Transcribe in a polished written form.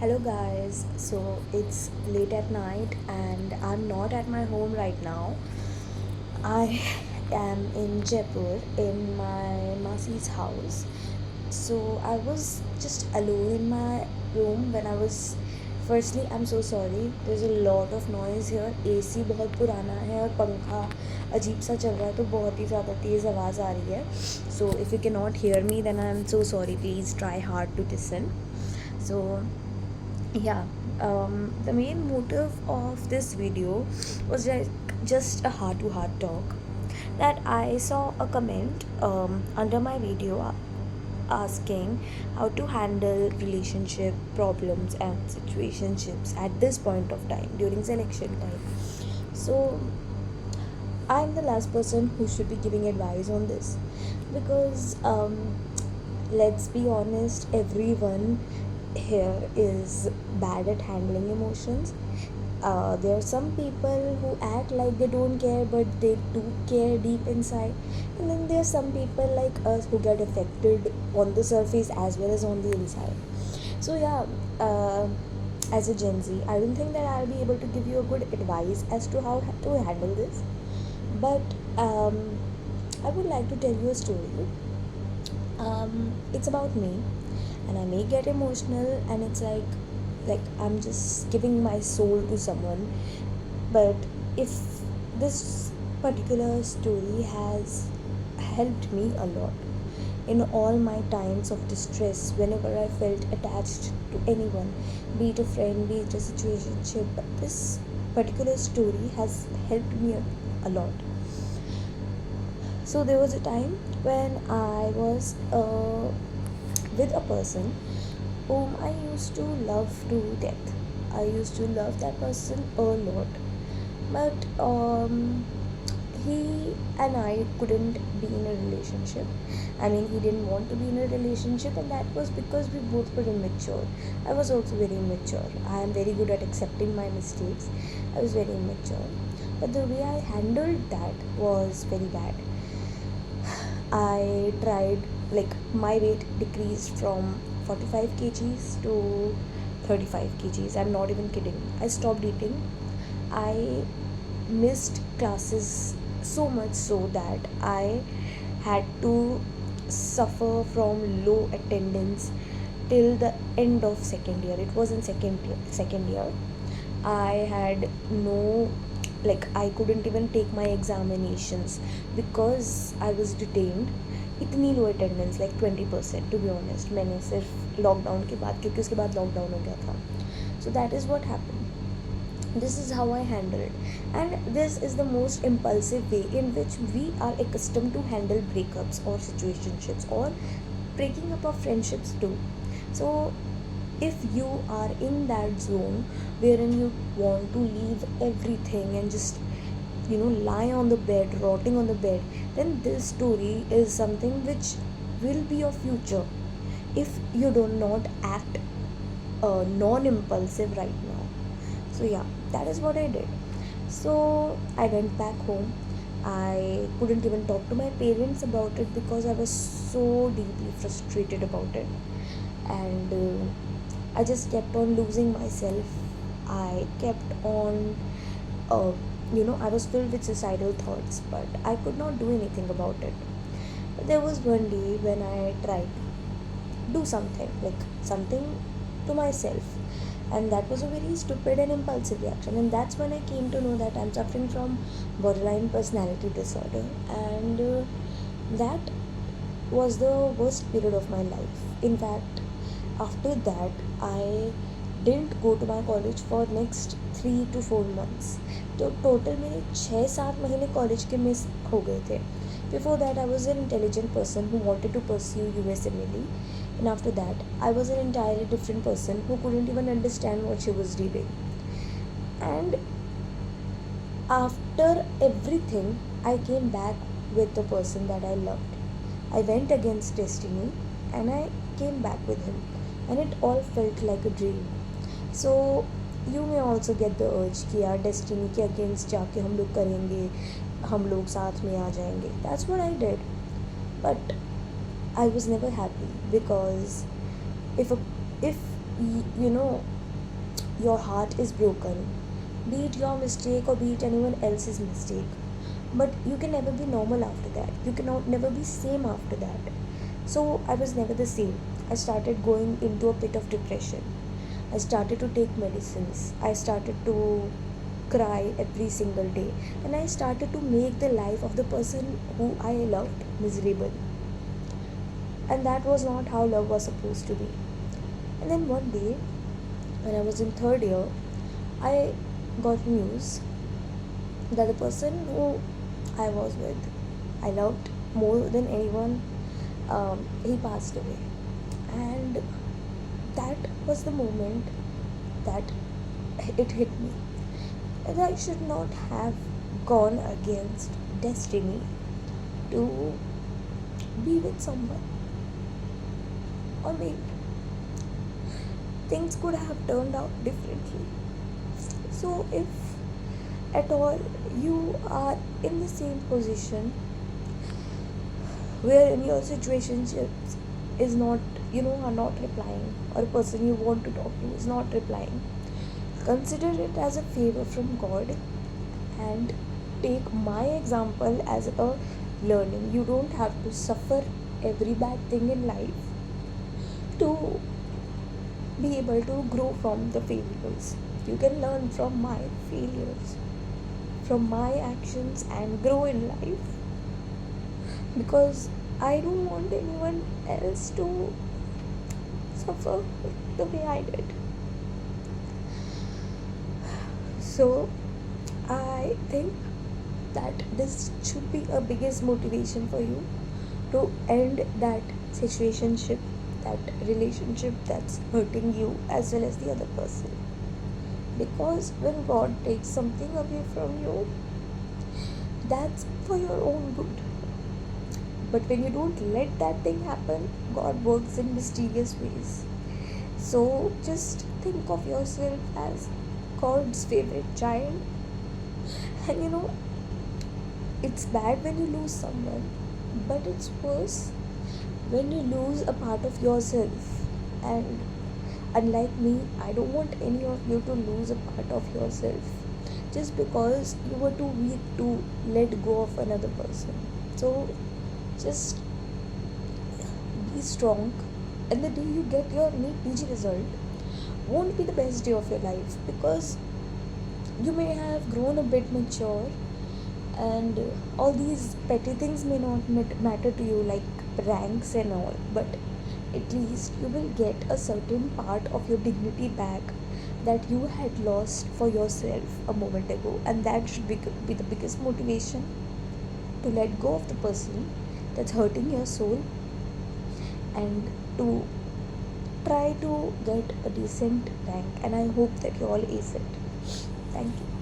Hello guys, so it's late at night and I'm not at my home right now. I am in Jaipur in my Masi's house. So I was just alone in my room when I was. Firstly, I'm so sorry. There's a lot of noise here. AC बहुत पुराना है और पंखा अजीब सा चल रहा है तो बहुत ही ज़्यादा तेज़ आवाज़ आ रही है. So if you cannot hear me, then I'm so sorry. Please try hard to listen. So yeah, the main motive of this video was just a heart to heart talk. That I saw a comment under my video asking how to handle relationship problems and situationships at this point of time during selection time. So I'm the last person who should be giving advice on this because let's be honest, everyone here is bad at handling emotions. There are some people who act like they don't care, but they do care deep inside. And then there are some people like us who get affected on the surface as well as on the inside. So, yeah, as a Gen Z, I don't think that I'll be able to give you a good advice as to how to handle this. But I would like to tell you a story. It's about me, and I may get emotional, and it's like I'm just giving my soul to someone. But if this particular story has helped me a lot in all my times of distress, whenever I felt attached to anyone, be it a friend, be it a situationship, this particular story has helped me a lot. So there was a time when I was with a person whom I used to love to death. I used to love that person a lot, but he and I couldn't be in a relationship. I mean, he didn't want to be in a relationship, and that was because we both were immature. I was also very immature. I am very good at accepting my mistakes. I was very immature, but the way I handled that was very bad. I tried, like, my weight decreased from 45 kgs to 35 kgs. I'm not even kidding. I stopped eating. I missed classes so much so that I had to suffer from low attendance till the end of second year. It was in second year. I had no, like, I couldn't even take my examinations because I was detained. इतनी low attendance, like 20%, to be honest. मैंने सिर्फ lockdown के बाद, क्योंकि उसके बाद lockdown हो गया था. So that is what happen. This is how I handle it, and this is the most impulsive way in which we are accustomed to handle breakups or situationships or breaking up of friendships too. So if you are in that zone wherein you want to leave everything and just lie on the bed, rotting on the bed, then this story is something which will be your future if you do not act non-impulsive right now. So yeah, that is what I did. So I went back home. I couldn't even talk to my parents about it because I was so deeply frustrated about it. And I just kept on losing myself. I kept on, I was filled with suicidal thoughts, but I could not do anything about it. But there was one day when I tried to do something, like something to myself, and that was a very stupid and impulsive reaction. And that's when I came to know that I'm suffering from borderline personality disorder, and that was the worst period of my life. In fact, after that, I didn't go to my college for next 3 to 4 months. तो total मेरे 6-7 महीने college के miss हो गए थे. Before that, I was an intelligent person who wanted to pursue USMLE, and after that, I was an entirely different person who couldn't even understand what she was reading. And after everything, I came back with the person that I loved. I went against destiny and I came back with him, and it all felt like a dream. So you may also get the urge कि यार destiny के against जाके हम लोग करेंगे, हम लोग साथ में आ जाएंगे. That's what I did. But I was never happy because if a, if you know, your heart is broken, be it your mistake or be it anyone else's mistake, but you can never be normal after that. You cannot never be same after that. So I was never the same. I started going into a pit of depression. I started to take medicines. I started to cry every single day, and I started to make the life of the person who I loved miserable. And that was not how love was supposed to be. And then one day, when I was in third year, I got news that the person who I was with, I loved more than anyone, he passed away. And that was the moment that it hit me. And I should not have gone against destiny to be with someone. Or maybe things could have turned out differently. So, if at all you are in the same position where in your situationships is not, are not replying, or a person you want to talk to is not replying, consider it as a favor from God, and take my example as a learning. You don't have to suffer every bad thing in life to be able to grow from the failures. You can learn from my failures, from my actions, and grow in life, because I don't want anyone else to suffer the way I did. So I think that this should be a biggest motivation for you to end that situationship, that relationship that's hurting you as well as the other person. Because when God takes something away from you, that's for your own good. But when you don't let that thing happen, God works in mysterious ways. So just think of yourself as God's favorite child. And it's bad when you lose someone, but it's worse when you lose a part of yourself. And unlike me, I don't want any of you to lose a part of yourself just because you were too weak to let go of another person. So just be strong, and the day you get your NEET PG result won't be the best day of your life, because you may have grown a bit mature, and all these petty things may not matter to you, like ranks and all, but at least you will get a certain part of your dignity back that you had lost for yourself a moment ago. And that should be the biggest motivation to let go of the person that's hurting your soul, and to try to get a decent rank. And I hope that you all ace it. Thank you.